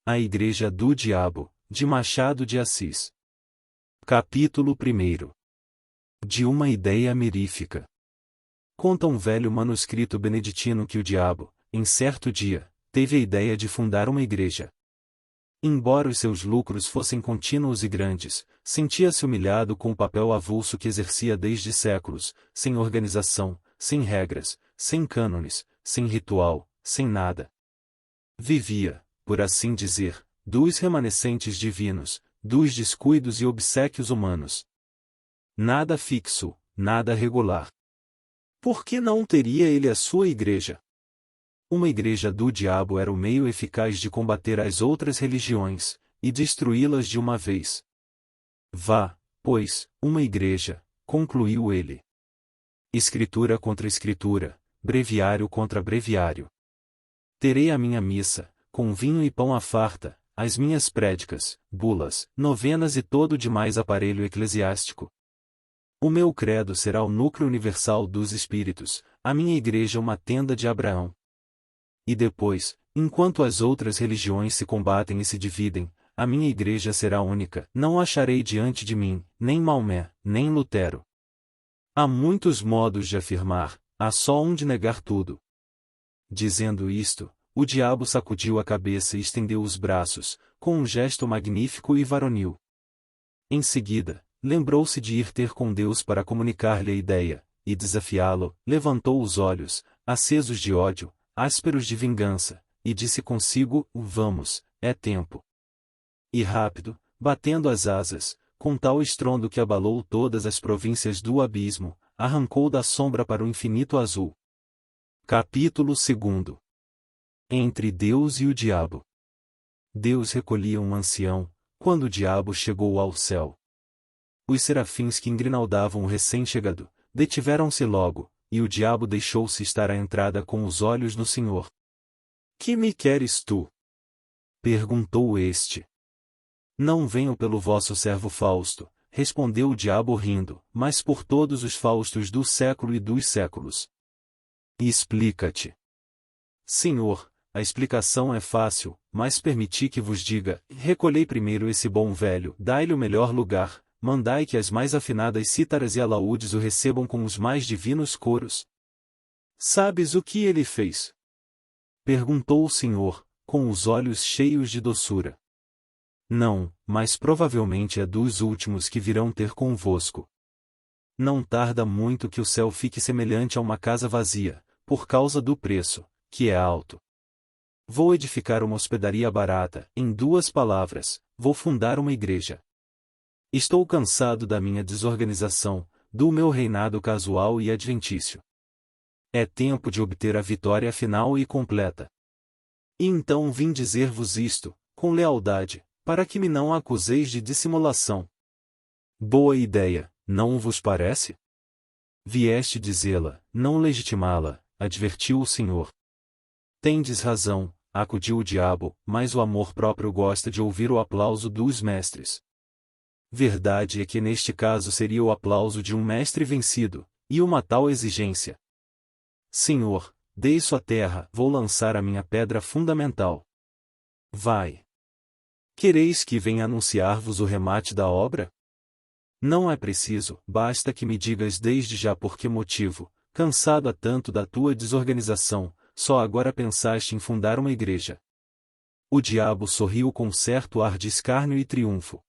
A Igreja do Diabo, de Machado de Assis. Capítulo 1. De uma ideia mirífica. Conta um velho manuscrito beneditino que o diabo, em certo dia, teve a ideia de fundar uma igreja. Embora os seus lucros fossem contínuos e grandes, sentia-se humilhado com o papel avulso que exercia desde séculos, sem organização, sem regras, sem cânones, sem ritual, sem nada. Vivia, por assim dizer, dos remanescentes divinos, dos descuidos e obséquios humanos. Nada fixo, nada regular. Por que não teria ele a sua igreja? Uma igreja do diabo era o meio eficaz de combater as outras religiões, e destruí-las de uma vez. Vá, pois, uma igreja, concluiu ele. Escritura contra escritura, breviário contra breviário. Terei a minha missa, com vinho e pão à farta, as minhas prédicas, bulas, novenas e todo o demais aparelho eclesiástico. O meu credo será o núcleo universal dos espíritos, a minha igreja uma tenda de Abraão. E depois, enquanto as outras religiões se combatem e se dividem, a minha igreja será única. Não acharei diante de mim, nem Maomé, nem Lutero. Há muitos modos de afirmar, há só um de negar tudo. Dizendo isto, o diabo sacudiu a cabeça e estendeu os braços, com um gesto magnífico e varonil. Em seguida, lembrou-se de ir ter com Deus para comunicar-lhe a ideia, e desafiá-lo, levantou os olhos, acesos de ódio, ásperos de vingança, e disse consigo: vamos, é tempo. E rápido, batendo as asas, com tal estrondo que abalou todas as províncias do abismo, arrancou da sombra para o infinito azul. Capítulo 2. Entre Deus e o Diabo. Deus recolhia um ancião, quando o diabo chegou ao céu. Os serafins que engrinaldavam o recém-chegado, detiveram-se logo, e o diabo deixou-se estar à entrada com os olhos no Senhor. Que me queres tu? Perguntou este. Não venho pelo vosso servo Fausto, respondeu o diabo rindo, mas por todos os Faustos do século e dos séculos. Explica-te. Senhor, a explicação é fácil, mas permiti que vos diga: recolhei primeiro esse bom velho, dai-lhe o melhor lugar, mandai que as mais afinadas cítaras e alaúdes o recebam com os mais divinos coros. Sabes o que ele fez? Perguntou o Senhor, com os olhos cheios de doçura. Não, mas provavelmente é dos últimos que virão ter convosco. Não tarda muito que o céu fique semelhante a uma casa vazia, por causa do preço, que é alto. Vou edificar uma hospedaria barata, em 2 palavras, vou fundar uma igreja. Estou cansado da minha desorganização, do meu reinado casual e adventício. É tempo de obter a vitória final e completa. E então vim dizer-vos isto, com lealdade, para que me não acuseis de dissimulação. Boa ideia, não vos parece? Vieste dizê-la, não legitimá-la, advertiu o Senhor. Tendes razão, acudiu o diabo, mas o amor próprio gosta de ouvir o aplauso dos mestres. Verdade é que neste caso seria o aplauso de um mestre vencido, e uma tal exigência. Senhor, deixo a terra, vou lançar a minha pedra fundamental. Vai. Quereis que venha anunciar-vos o remate da obra? Não é preciso, basta que me digas desde já por que motivo, cansado há tanto da tua desorganização, só agora pensaste em fundar uma igreja. O diabo sorriu com certo ar de escárnio e triunfo.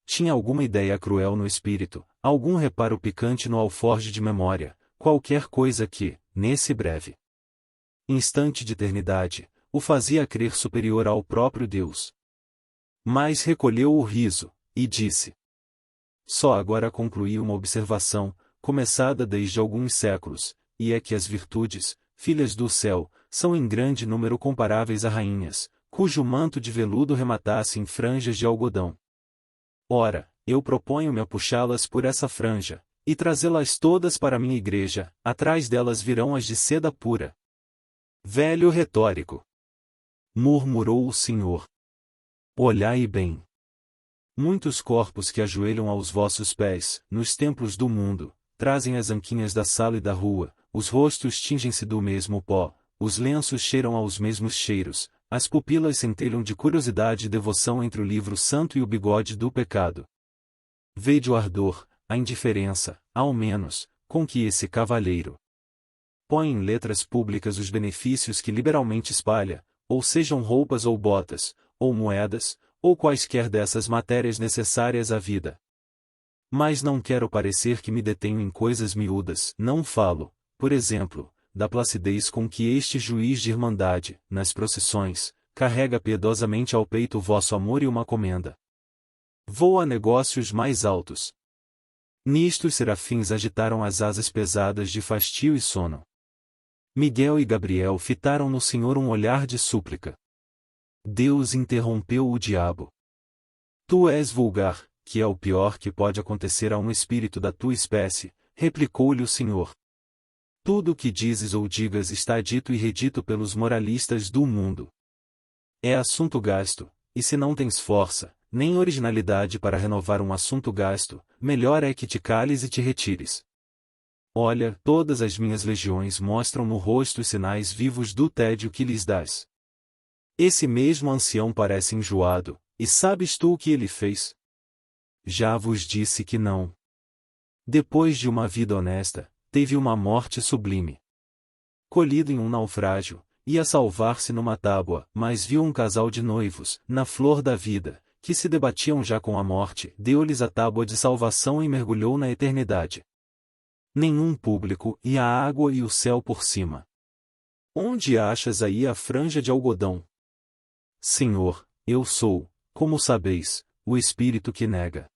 Tinha alguma ideia cruel no espírito, algum reparo picante no alforje de memória, qualquer coisa que, nesse breve instante de eternidade, o fazia crer superior ao próprio Deus. Mas recolheu o riso, e disse: só agora concluí uma observação, começada desde alguns séculos, e é que as virtudes, filhas do céu, são em grande número comparáveis a rainhas, cujo manto de veludo rematasse em franjas de algodão. Ora, eu proponho-me a puxá-las por essa franja, e trazê-las todas para minha igreja, atrás delas virão as de seda pura. Velho retórico! Murmurou o Senhor. Olhai bem. Muitos corpos que ajoelham aos vossos pés, nos templos do mundo, trazem as anquinhas da sala e da rua, os rostos tingem-se do mesmo pó, os lenços cheiram aos mesmos cheiros, as pupilas centelham de curiosidade e devoção entre o livro santo e o bigode do pecado. Vede o ardor, a indiferença, ao menos, com que esse cavalheiro põe em letras públicas os benefícios que liberalmente espalha, ou sejam roupas ou botas, ou moedas, ou quaisquer dessas matérias necessárias à vida. Mas não quero parecer que me detenho em coisas miúdas, não falo, por exemplo, da placidez com que este juiz de irmandade, nas procissões, carrega piedosamente ao peito o vosso amor e uma comenda. Vou a negócios mais altos. Nisto os serafins agitaram as asas pesadas de fastio e sono. Miguel e Gabriel fitaram no Senhor um olhar de súplica. Deus interrompeu o diabo. Tu és vulgar, que é o pior que pode acontecer a um espírito da tua espécie, replicou-lhe o Senhor. Tudo o que dizes ou digas está dito e redito pelos moralistas do mundo. É assunto gasto, e se não tens força, nem originalidade para renovar um assunto gasto, melhor é que te cales e te retires. Olha, todas as minhas legiões mostram no rosto os sinais vivos do tédio que lhes dás. Esse mesmo ancião parece enjoado, e sabes tu o que ele fez? Já vos disse que não. Depois de uma vida honesta, teve uma morte sublime. Colhido em um naufrágio, ia salvar-se numa tábua, mas viu um casal de noivos, na flor da vida, que se debatiam já com a morte, deu-lhes a tábua de salvação e mergulhou na eternidade. Nenhum público, e a água e o céu por cima. Onde achas aí a franja de algodão? Senhor, eu sou, como sabeis, o espírito que nega.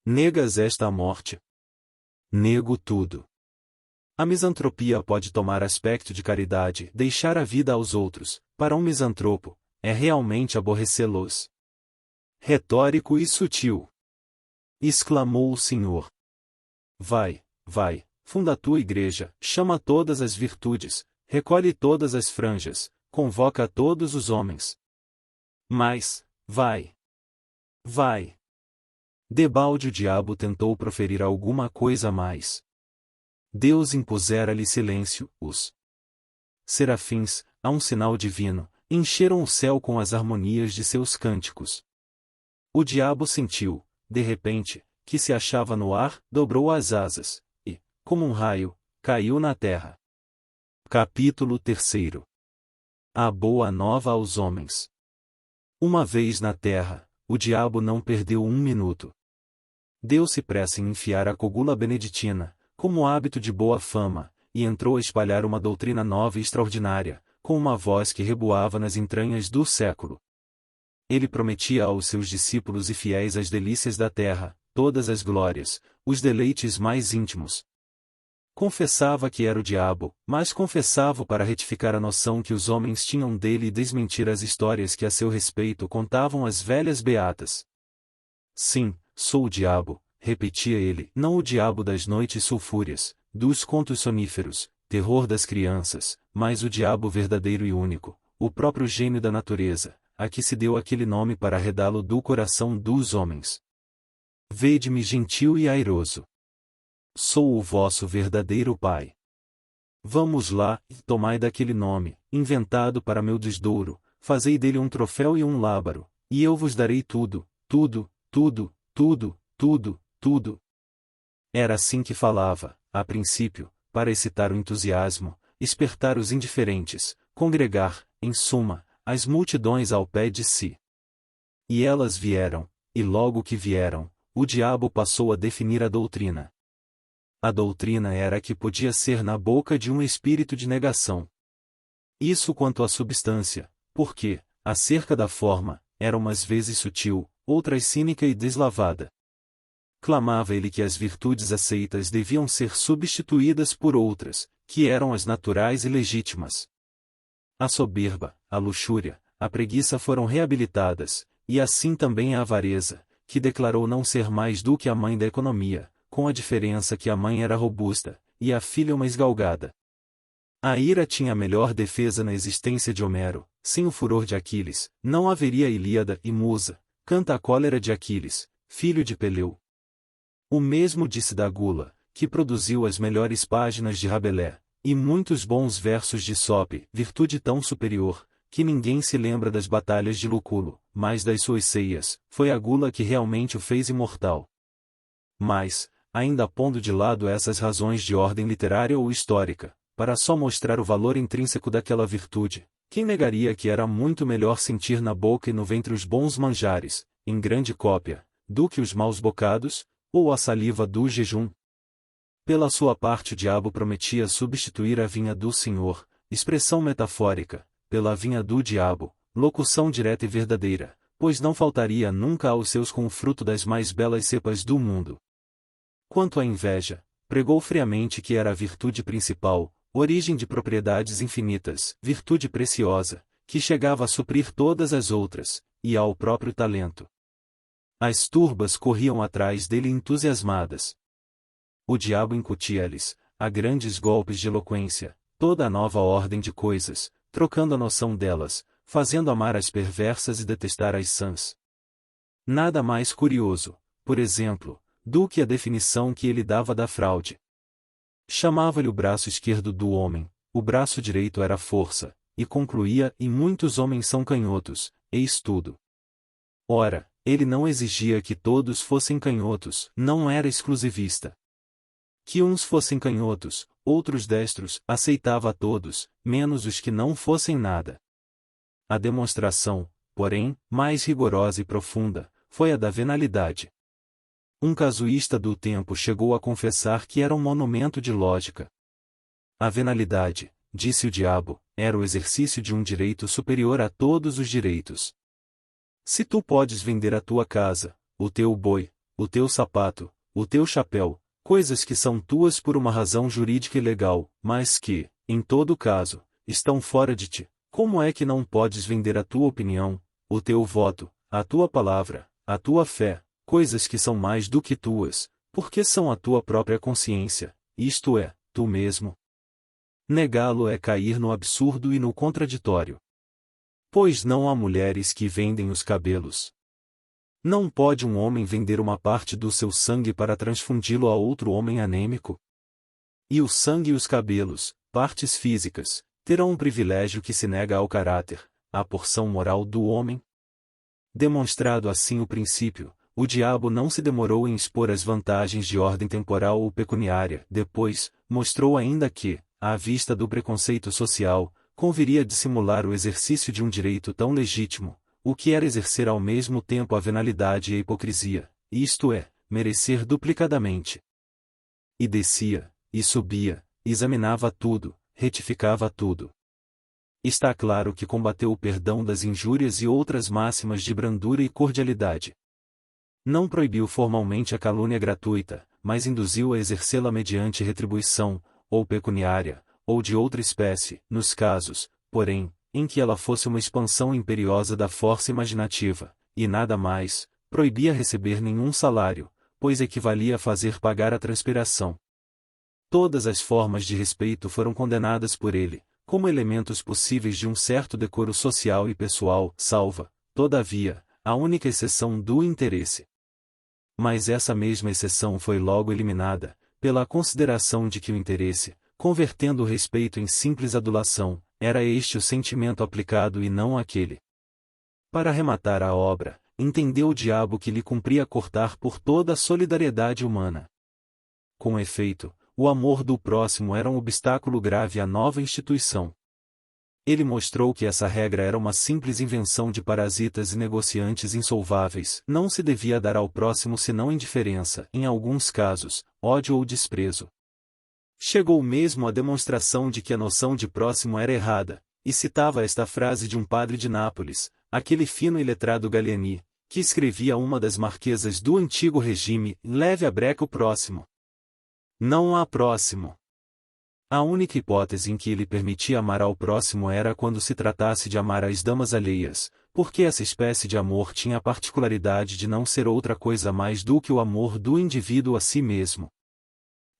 Negas esta morte? Nego tudo. A misantropia pode tomar aspecto de caridade, deixar a vida aos outros, para um misantropo, é realmente aborrecê-los. Retórico e sutil. Exclamou o Senhor. Vai, funda a tua igreja, chama todas as virtudes, recolhe todas as franjas, convoca todos os homens. Mas, vai. Debalde o diabo tentou proferir alguma coisa a mais. Deus impusera-lhe silêncio, os serafins, a um sinal divino, encheram o céu com as harmonias de seus cânticos. O diabo sentiu, de repente, que se achava no ar, dobrou as asas, e, como um raio, caiu na terra. Capítulo 3. A boa nova aos homens. Uma vez na terra, o diabo não perdeu um minuto. Deu-se pressa em enfiar a cogula beneditina, como hábito de boa fama, e entrou a espalhar uma doutrina nova e extraordinária, com uma voz que reboava nas entranhas do século. Ele prometia aos seus discípulos e fiéis as delícias da terra, todas as glórias, os deleites mais íntimos. Confessava que era o diabo, mas confessava para retificar a noção que os homens tinham dele e desmentir as histórias que a seu respeito contavam as velhas beatas. Sim, sou o diabo, repetia ele, não o diabo das noites sulfúreas, dos contos soníferos, terror das crianças, mas o diabo verdadeiro e único, o próprio gênio da natureza, a que se deu aquele nome para arredá-lo do coração dos homens. Vede-me gentil e airoso. Sou o vosso verdadeiro Pai. Vamos lá, tomai daquele nome, inventado para meu desdouro, fazei dele um troféu e um lábaro, e eu vos darei tudo. Era assim que falava, a princípio, para excitar o entusiasmo, espertar os indiferentes, congregar, em suma, as multidões ao pé de si. E elas vieram, e logo que vieram, o diabo passou a definir a doutrina. A doutrina era a que podia ser na boca de um espírito de negação. Isso quanto à substância, porque, acerca da forma, era umas vezes sutil, outras cínica e deslavada. Clamava ele que as virtudes aceitas deviam ser substituídas por outras, que eram as naturais e legítimas. A soberba, a luxúria, a preguiça foram reabilitadas, e assim também a avareza, que declarou não ser mais do que a mãe da economia, com a diferença que a mãe era robusta, e a filha uma esgalgada. A ira tinha a melhor defesa na existência de Homero, sem o furor de Aquiles, não haveria Ilíada e Musa, canta a cólera de Aquiles, filho de Peleu. O mesmo disse da gula, que produziu as melhores páginas de Rabelais, e muitos bons versos de Sope, virtude tão superior, que ninguém se lembra das batalhas de Lúculo, mas das suas ceias, foi a gula que realmente o fez imortal. Mas, ainda pondo de lado essas razões de ordem literária ou histórica, para só mostrar o valor intrínseco daquela virtude, quem negaria que era muito melhor sentir na boca e no ventre os bons manjares, em grande cópia, do que os maus bocados, ou a saliva do jejum? Pela sua parte o diabo prometia substituir a vinha do Senhor, expressão metafórica, pela vinha do diabo, locução direta e verdadeira, pois não faltaria nunca aos seus com o fruto das mais belas cepas do mundo. Quanto à inveja, pregou friamente que era a virtude principal, origem de propriedades infinitas, virtude preciosa, que chegava a suprir todas as outras, e ao próprio talento. As turbas corriam atrás dele entusiasmadas. O diabo incutia-lhes, a grandes golpes de eloquência, toda a nova ordem de coisas, trocando a noção delas, fazendo amar as perversas e detestar as sãs. Nada mais curioso, por exemplo, do que a definição que ele dava da fraude. Chamava-lhe o braço esquerdo do homem, o braço direito era força, e concluía: e muitos homens são canhotos, eis tudo. Ora, ele não exigia que todos fossem canhotos, não era exclusivista. Que uns fossem canhotos, outros destros, aceitava a todos, menos os que não fossem nada. A demonstração, porém, mais rigorosa e profunda, foi a da venalidade. Um casuísta do tempo chegou a confessar que era um monumento de lógica. A venalidade, disse o diabo, era o exercício de um direito superior a todos os direitos. Se tu podes vender a tua casa, o teu boi, o teu sapato, o teu chapéu, coisas que são tuas por uma razão jurídica e legal, mas que, em todo caso, estão fora de ti, como é que não podes vender a tua opinião, o teu voto, a tua palavra, a tua fé, coisas que são mais do que tuas, porque são a tua própria consciência, isto é, tu mesmo? Negá-lo é cair no absurdo e no contraditório. Pois não há mulheres que vendem os cabelos. Não pode um homem vender uma parte do seu sangue para transfundi-lo a outro homem anêmico? E o sangue e os cabelos, partes físicas, terão um privilégio que se nega ao caráter, à porção moral do homem? Demonstrado assim o princípio, o diabo não se demorou em expor as vantagens de ordem temporal ou pecuniária, depois, mostrou ainda que, à vista do preconceito social, conviria dissimular o exercício de um direito tão legítimo, o que era exercer ao mesmo tempo a venalidade e a hipocrisia, isto é, merecer duplicadamente. E descia, e subia, examinava tudo, retificava tudo. Está claro que combateu o perdão das injúrias e outras máximas de brandura e cordialidade. Não proibiu formalmente a calúnia gratuita, mas induziu a exercê-la mediante retribuição, ou pecuniária, ou de outra espécie, nos casos, porém, em que ela fosse uma expansão imperiosa da força imaginativa, e nada mais, proibia receber nenhum salário, pois equivalia a fazer pagar a transpiração. Todas as formas de respeito foram condenadas por ele, como elementos possíveis de um certo decoro social e pessoal, salva, todavia, a única exceção do interesse. Mas essa mesma exceção foi logo eliminada, pela consideração de que o interesse, convertendo o respeito em simples adulação, era este o sentimento aplicado e não aquele. Para rematar a obra, entendeu o diabo que lhe cumpria cortar por toda a solidariedade humana. Com efeito, o amor do próximo era um obstáculo grave à nova instituição. Ele mostrou que essa regra era uma simples invenção de parasitas e negociantes insolváveis, não se devia dar ao próximo senão indiferença, em alguns casos, ódio ou desprezo. Chegou mesmo à demonstração de que a noção de próximo era errada, e citava esta frase de um padre de Nápoles, aquele fino e letrado Gallieni, que escrevia a uma das marquesas do antigo regime: leve a breca o próximo. Não há próximo. A única hipótese em que ele permitia amar ao próximo era quando se tratasse de amar as damas alheias, porque essa espécie de amor tinha a particularidade de não ser outra coisa mais do que o amor do indivíduo a si mesmo.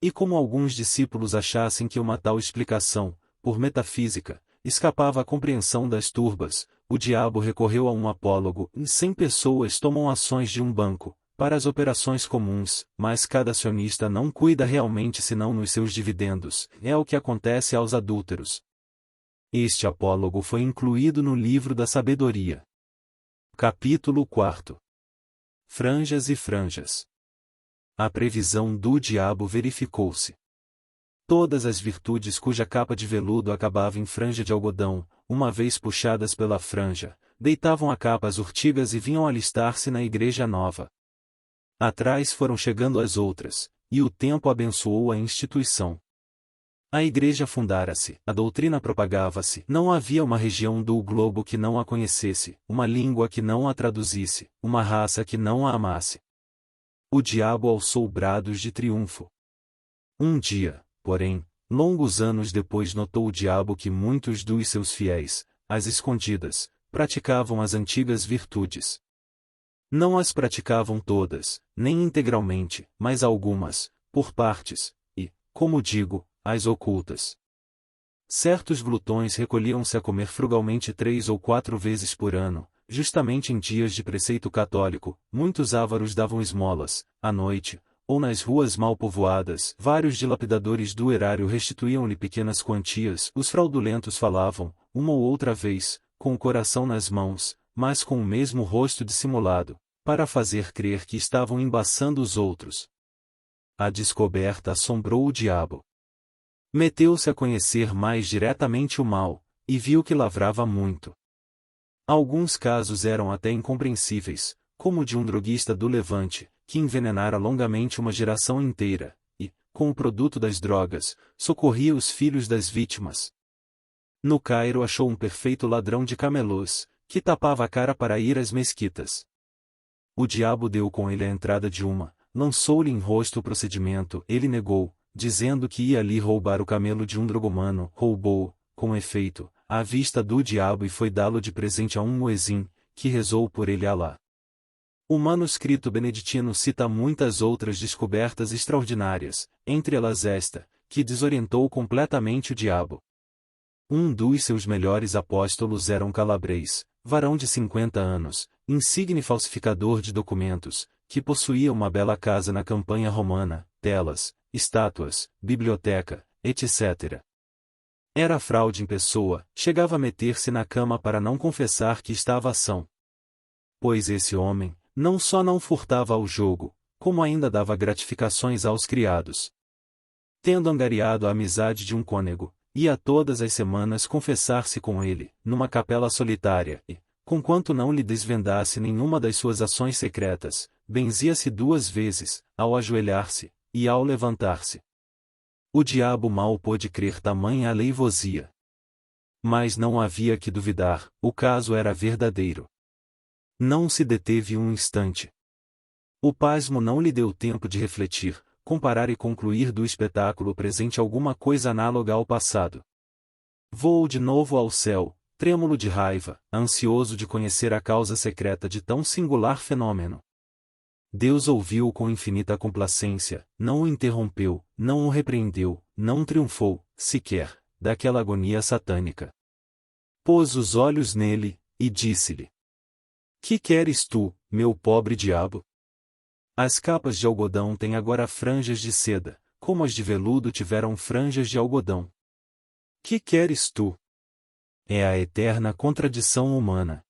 E como alguns discípulos achassem que uma tal explicação, por metafísica, escapava à compreensão das turbas, o diabo recorreu a um apólogo, e 100 pessoas tomam ações de um banco, para as operações comuns, mas cada acionista não cuida realmente senão nos seus dividendos, é o que acontece aos adúlteros. Este apólogo foi incluído no livro da sabedoria. Capítulo 4. Franjas e franjas. A previsão do diabo verificou-se. Todas as virtudes cuja capa de veludo acabava em franja de algodão, uma vez puxadas pela franja, deitavam a capa às urtigas e vinham alistar-se na igreja nova. Atrás foram chegando as outras, e o tempo abençoou a instituição. A igreja fundara-se, a doutrina propagava-se, não havia uma região do globo que não a conhecesse, uma língua que não a traduzisse, uma raça que não a amasse. O diabo alçou brados de triunfo. Um dia, porém, longos anos depois notou o diabo que muitos dos seus fiéis, às escondidas, praticavam as antigas virtudes. Não as praticavam todas, nem integralmente, mas algumas, por partes, e, como digo, as ocultas. Certos glutões recolhiam-se a comer frugalmente 3 ou 4 vezes por ano, justamente em dias de preceito católico, muitos ávaros davam esmolas, à noite, ou nas ruas mal povoadas, vários dilapidadores do erário restituíam-lhe pequenas quantias, os fraudulentos falavam, uma ou outra vez, com o coração nas mãos, mas com o mesmo rosto dissimulado, para fazer crer que estavam embaçando os outros. A descoberta assombrou o diabo. Meteu-se a conhecer mais diretamente o mal, e viu que lavrava muito. Alguns casos eram até incompreensíveis, como o de um droguista do Levante, que envenenara longamente uma geração inteira, e, com o produto das drogas, socorria os filhos das vítimas. No Cairo achou um perfeito ladrão de camelôs, que tapava a cara para ir às mesquitas. O diabo deu com ele a entrada de uma, lançou-lhe em rosto o procedimento, ele negou, dizendo que ia ali roubar o camelo de um drogomano, roubou, com efeito, à vista do diabo e foi dá-lo de presente a um muezim, que rezou por ele Alá. O manuscrito beneditino cita muitas outras descobertas extraordinárias, entre elas esta, que desorientou completamente o diabo. Um dos seus melhores apóstolos era um calabrês, varão de 50 anos, insigne falsificador de documentos, que possuía uma bela casa na campanha romana, telas, estátuas, biblioteca, etc. Era fraude em pessoa, chegava a meter-se na cama para não confessar que estava ação. Pois esse homem, não só não furtava ao jogo, como ainda dava gratificações aos criados. Tendo angariado a amizade de um cônego, ia todas as semanas confessar-se com ele, numa capela solitária, e, conquanto não lhe desvendasse nenhuma das suas ações secretas, benzia-se 2 vezes, ao ajoelhar-se, e ao levantar-se. O diabo mal pôde crer tamanha aleivosia. Mas não havia que duvidar, o caso era verdadeiro. Não se deteve um instante. O pasmo não lhe deu tempo de refletir, comparar e concluir do espetáculo presente alguma coisa análoga ao passado. Voou de novo ao céu, trêmulo de raiva, ansioso de conhecer a causa secreta de tão singular fenômeno. Deus ouviu-o com infinita complacência, não o interrompeu, não o repreendeu, não triunfou, sequer, daquela agonia satânica. Pôs os olhos nele, e disse-lhe: Que queres tu, meu pobre diabo? As capas de algodão têm agora franjas de seda, como as de veludo tiveram franjas de algodão. Que queres tu? É a eterna contradição humana.